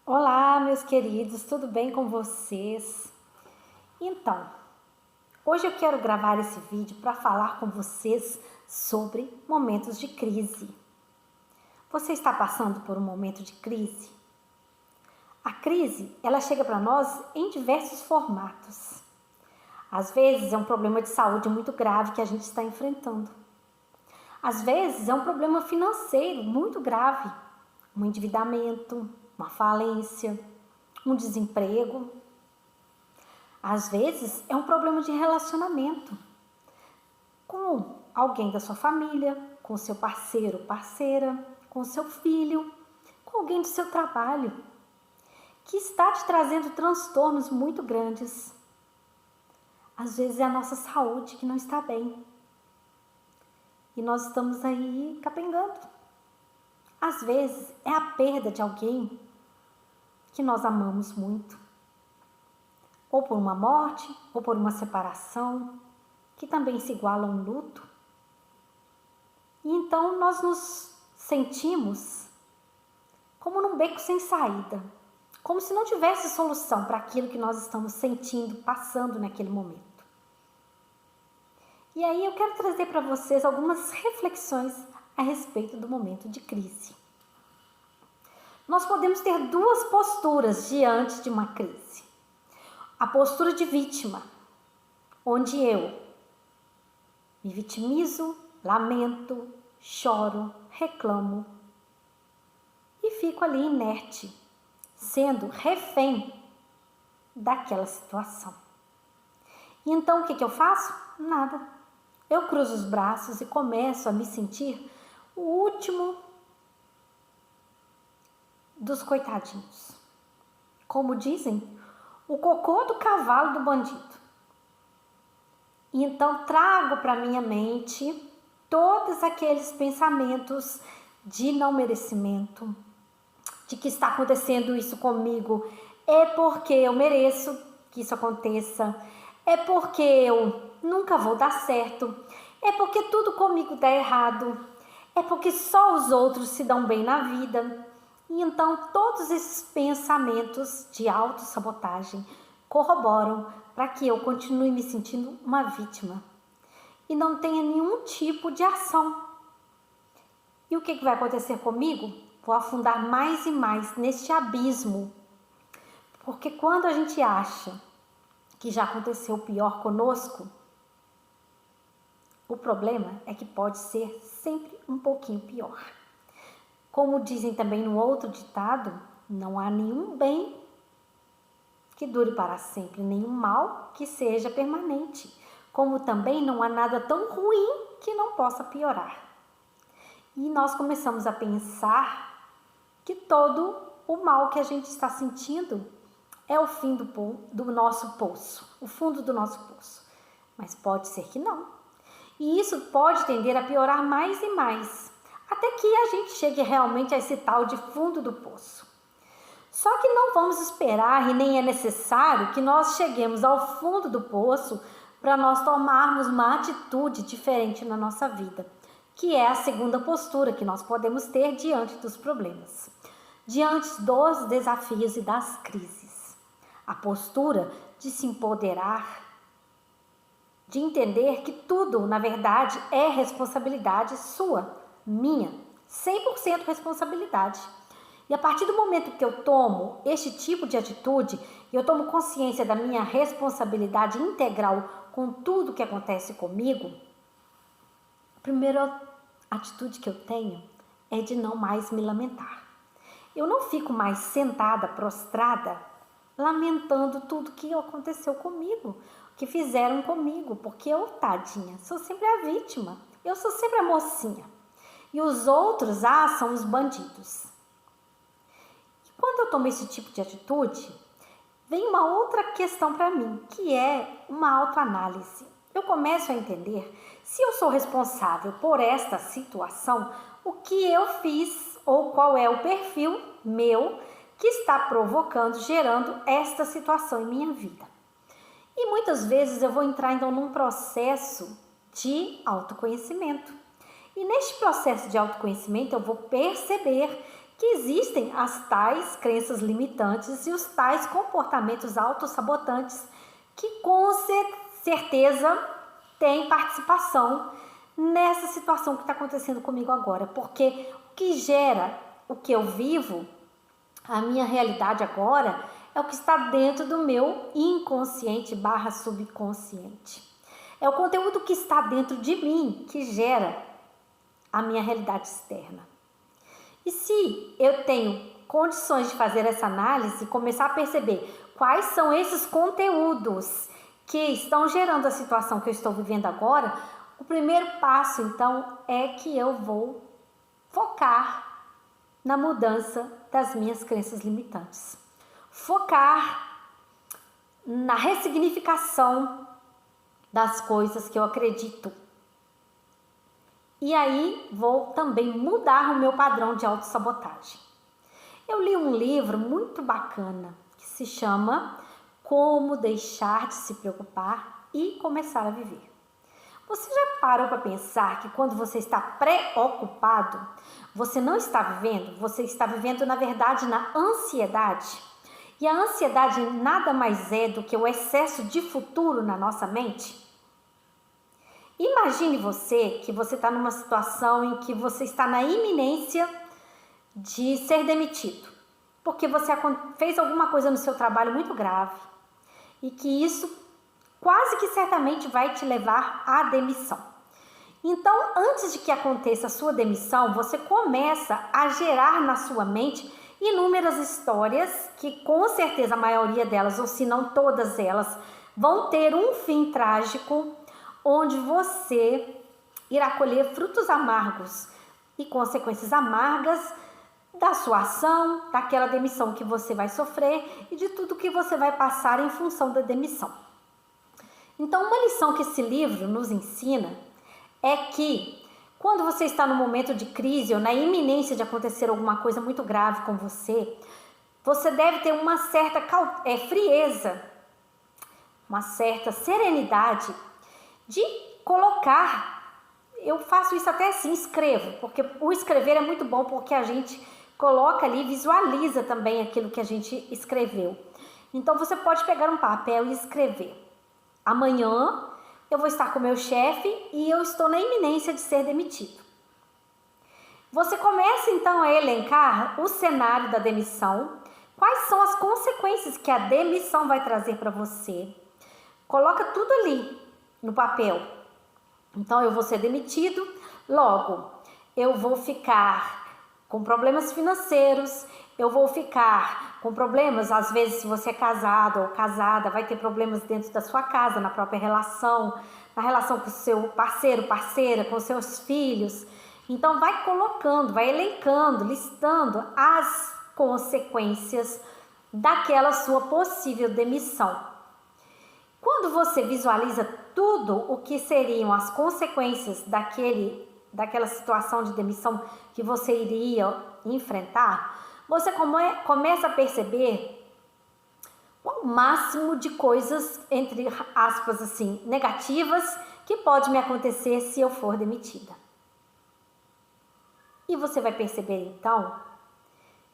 Olá, meus queridos, tudo bem com vocês? Então, hoje eu quero gravar esse vídeo para falar com vocês sobre momentos de crise. Você está passando por um momento de crise? A crise, ela chega para nós em diversos formatos. Às vezes é um problema de saúde muito grave que a gente está enfrentando. Às vezes é um problema financeiro muito grave, um endividamento, uma falência, um desemprego. Às vezes é um problema de relacionamento com alguém da sua família, com seu parceiro ou parceira, com seu filho, com alguém do seu trabalho, que está te trazendo transtornos muito grandes. Às vezes é a nossa saúde que não está bem e nós estamos aí capengando. Às vezes é a perda de alguém que nós amamos muito, ou por uma morte, ou por uma separação, que também se iguala a um luto. E então nós nos sentimos como num beco sem saída, como se não tivesse solução para aquilo que nós estamos sentindo, passando naquele momento. E aí eu quero trazer para vocês algumas reflexões a respeito do momento de crise. Nós podemos ter duas posturas diante de uma crise. A postura de vítima, onde eu me vitimizo, lamento, choro, reclamo e fico ali inerte, sendo refém daquela situação. E então o que eu faço? Nada. Eu cruzo os braços e começo a me sentir o último dos coitadinhos. Como dizem, o cocô do cavalo do bandido. E então trago para minha mente todos aqueles pensamentos de não merecimento, de que está acontecendo isso comigo, é porque eu mereço que isso aconteça, é porque eu nunca vou dar certo, é porque tudo comigo dá errado, é porque só os outros se dão bem na vida. E então todos esses pensamentos de autossabotagem corroboram para que eu continue me sentindo uma vítima e não tenha nenhum tipo de ação. E o que vai acontecer comigo? Vou afundar mais e mais neste abismo, porque quando a gente acha que já aconteceu o pior conosco, o problema é que pode ser sempre um pouquinho pior. Como dizem também no outro ditado, não há nenhum bem que dure para sempre, nenhum mal que seja permanente. Como também não há nada tão ruim que não possa piorar. E nós começamos a pensar que todo o mal que a gente está sentindo é o fim do nosso poço, o fundo do nosso poço. Mas pode ser que não. E isso pode tender a piorar mais e mais, até que a gente chegue realmente a esse tal de fundo do poço. Só que não vamos esperar e nem é necessário que nós cheguemos ao fundo do poço para nós tomarmos uma atitude diferente na nossa vida, que é a segunda postura que nós podemos ter diante dos problemas, diante dos desafios e das crises. A postura de se empoderar, de entender que tudo, na verdade, é responsabilidade sua, minha, 100% responsabilidade. E a partir do momento que eu tomo este tipo de atitude, eu tomo consciência da minha responsabilidade integral com tudo que acontece comigo, a primeira atitude que eu tenho é de não mais me lamentar. Eu não fico mais sentada, prostrada, lamentando tudo que aconteceu comigo, que fizeram comigo, porque eu, tadinha, sou sempre a vítima, eu sou sempre a mocinha. E os outros, são os bandidos. E quando eu tomo esse tipo de atitude, vem uma outra questão para mim, que é uma autoanálise. Eu começo a entender se eu sou responsável por esta situação, o que eu fiz ou qual é o perfil meu que está provocando, gerando esta situação em minha vida. E muitas vezes eu vou entrar então num processo de autoconhecimento. E neste processo de autoconhecimento eu vou perceber que existem as tais crenças limitantes e os tais comportamentos autossabotantes que com certeza têm participação nessa situação que está acontecendo comigo agora, porque o que gera o que eu vivo, a minha realidade agora, é o que está dentro do meu inconsciente / subconsciente. É o conteúdo que está dentro de mim que gera a minha realidade externa. E se eu tenho condições de fazer essa análise e começar a perceber quais são esses conteúdos que estão gerando a situação que eu estou vivendo agora, o primeiro passo, então, é que eu vou focar na mudança das minhas crenças limitantes. Focar na ressignificação das coisas que eu acredito. E aí vou também mudar o meu padrão de autossabotagem. Eu li um livro muito bacana que se chama Como Deixar de Se Preocupar e Começar a Viver. Você já parou para pensar que quando você está preocupado, você não está vivendo? Você está vivendo, na verdade, na ansiedade. E a ansiedade nada mais é do que o excesso de futuro na nossa mente. Imagine que você está numa situação em que você está na iminência de ser demitido, porque você fez alguma coisa no seu trabalho muito grave e que isso quase que certamente vai te levar à demissão. Então, antes de que aconteça a sua demissão, você começa a gerar na sua mente inúmeras histórias que com certeza a maioria delas, ou se não todas elas, vão ter um fim trágico, onde você irá colher frutos amargos e consequências amargas da sua ação, daquela demissão que você vai sofrer e de tudo que você vai passar em função da demissão. Então, uma lição que esse livro nos ensina é que quando você está no momento de crise ou na iminência de acontecer alguma coisa muito grave com você, você deve ter uma certa frieza, uma certa serenidade de colocar, eu faço isso até assim, escrevo, porque o escrever é muito bom, porque a gente coloca ali, visualiza também aquilo que a gente escreveu. Então você pode pegar um papel e escrever: amanhã eu vou estar com meu chefe e eu estou na iminência de ser demitido. Você começa então a elencar o cenário da demissão, quais são as consequências que a demissão vai trazer para você. Coloca tudo ali no papel. Então eu vou ser demitido, logo eu vou ficar com problemas financeiros, eu vou ficar com problemas, às vezes se você é casado ou casada, vai ter problemas dentro da sua casa, na própria relação, na relação com o seu parceiro, parceira, com seus filhos. Então vai colocando, vai elencando, listando as consequências daquela sua possível demissão. Quando você visualiza tudo o que seriam as consequências daquela situação de demissão que você iria enfrentar, você começa a perceber o máximo de coisas, entre aspas assim, negativas, que pode me acontecer se eu for demitida. E você vai perceber então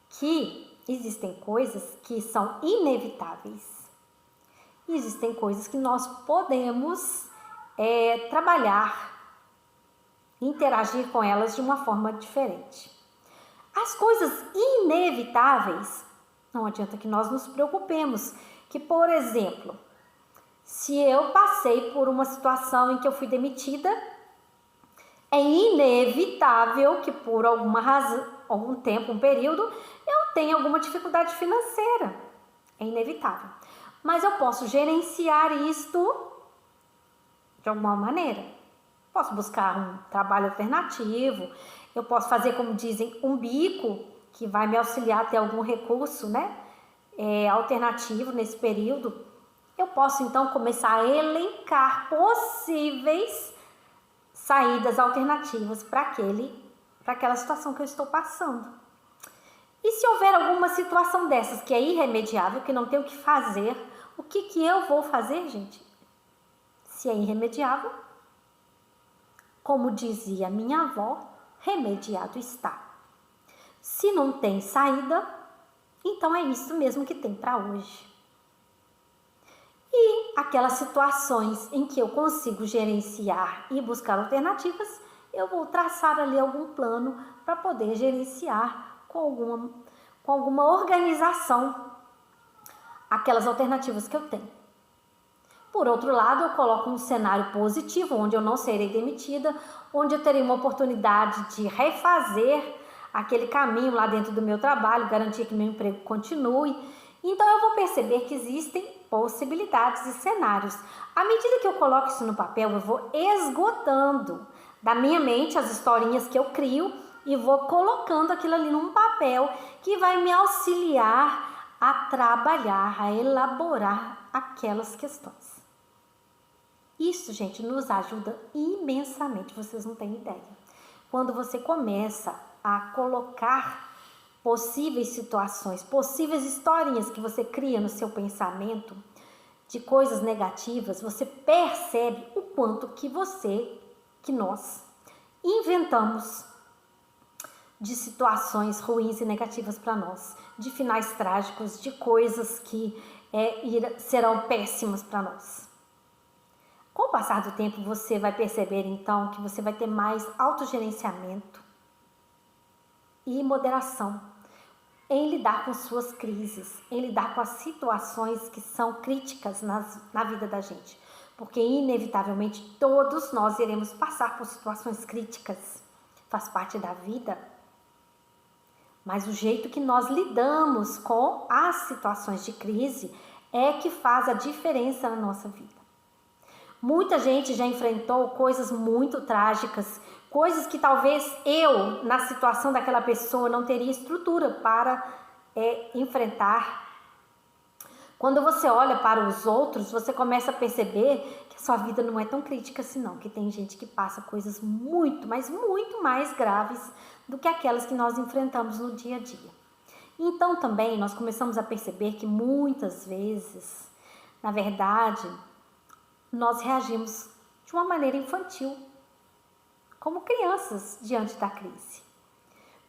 que existem coisas que são inevitáveis. Existem coisas que nós podemos trabalhar, interagir com elas de uma forma diferente. As coisas inevitáveis, não adianta que nós nos preocupemos, que, por exemplo, se eu passei por uma situação em que eu fui demitida, é inevitável que por alguma razão, algum tempo, um período, eu tenha alguma dificuldade financeira. É inevitável. Mas eu posso gerenciar isto de alguma maneira. Posso buscar um trabalho alternativo, eu posso fazer, como dizem, um bico que vai me auxiliar a ter algum recurso, alternativo nesse período. Eu posso então começar a elencar possíveis saídas alternativas para aquela situação que eu estou passando. E se houver alguma situação dessas que é irremediável, que não tem o que fazer, o que eu vou fazer, gente? Se é irremediável, como dizia minha avó, remediado está. Se não tem saída, então é isso mesmo que tem para hoje. E aquelas situações em que eu consigo gerenciar e buscar alternativas, eu vou traçar ali algum plano para poder gerenciar com alguma organização aquelas alternativas que eu tenho. Por outro lado, eu coloco um cenário positivo, onde eu não serei demitida, onde eu terei uma oportunidade de refazer aquele caminho lá dentro do meu trabalho, garantir que meu emprego continue. Então eu vou perceber que existem possibilidades e cenários. À medida que eu coloco isso no papel, eu vou esgotando da minha mente as historinhas que eu crio e vou colocando aquilo ali num papel que vai me auxiliar a trabalhar, a elaborar aquelas questões. Isso, gente, nos ajuda imensamente, vocês não têm ideia. Quando você começa a colocar possíveis situações, possíveis historinhas que você cria no seu pensamento de coisas negativas, você percebe o quanto que nós inventamos de situações ruins e negativas para nós, de finais trágicos, de coisas que serão péssimas para nós. Com o passar do tempo, você vai perceber então que você vai ter mais autogerenciamento e moderação em lidar com suas crises, em lidar com as situações que são críticas na vida da gente. Porque inevitavelmente todos nós iremos passar por situações críticas, faz parte da vida. Mas o jeito que nós lidamos com as situações de crise é que faz a diferença na nossa vida. Muita gente já enfrentou coisas muito trágicas, coisas que talvez eu, na situação daquela pessoa, não teria estrutura para enfrentar. Quando você olha para os outros, você começa a perceber que a sua vida não é tão crítica assim não, que tem gente que passa coisas muito, mas muito mais graves do que aquelas que nós enfrentamos no dia a dia. Então também nós começamos a perceber que muitas vezes, na verdade, nós reagimos de uma maneira infantil, como crianças diante da crise.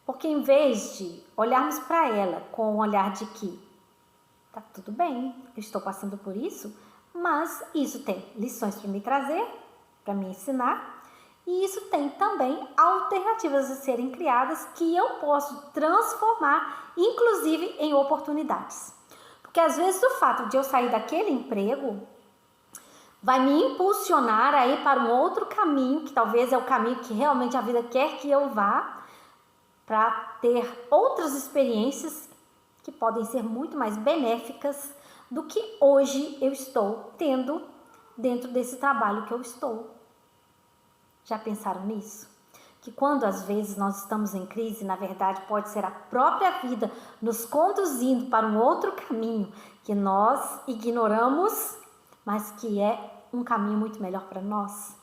Porque em vez de olharmos para ela com o olhar de que tá tudo bem, eu estou passando por isso, mas isso tem lições para me trazer, para me ensinar, e isso tem também alternativas a serem criadas que eu posso transformar, inclusive em oportunidades. Porque às vezes o fato de eu sair daquele emprego vai me impulsionar a ir para um outro caminho, que talvez é o caminho que realmente a vida quer que eu vá, para ter outras experiências que podem ser muito mais benéficas do que hoje eu estou tendo dentro desse trabalho que eu estou. Já pensaram nisso? Que quando às vezes nós estamos em crise, na verdade pode ser a própria vida nos conduzindo para um outro caminho que nós ignoramos, mas que é um caminho muito melhor para nós.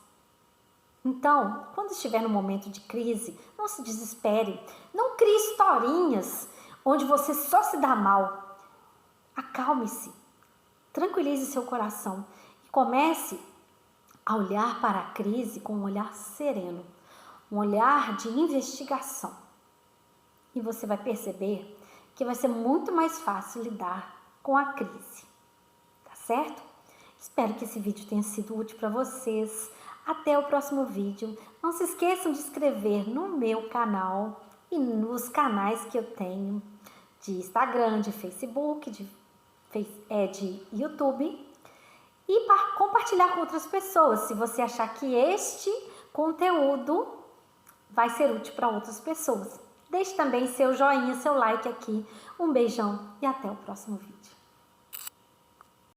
Então, quando estiver no momento de crise, não se desespere, não crie historinhas onde você só se dá mal. Acalme-se, tranquilize seu coração e comece a olhar para a crise com um olhar sereno, um olhar de investigação. E você vai perceber que vai ser muito mais fácil lidar com a crise, tá certo? Espero que esse vídeo tenha sido útil para vocês. Até o próximo vídeo. Não se esqueçam de se inscrever no meu canal e nos canais que eu tenho de Instagram, de Facebook, de YouTube. E para compartilhar com outras pessoas, se você achar que este conteúdo vai ser útil para outras pessoas. Deixe também seu joinha, seu like aqui. Um beijão e até o próximo vídeo.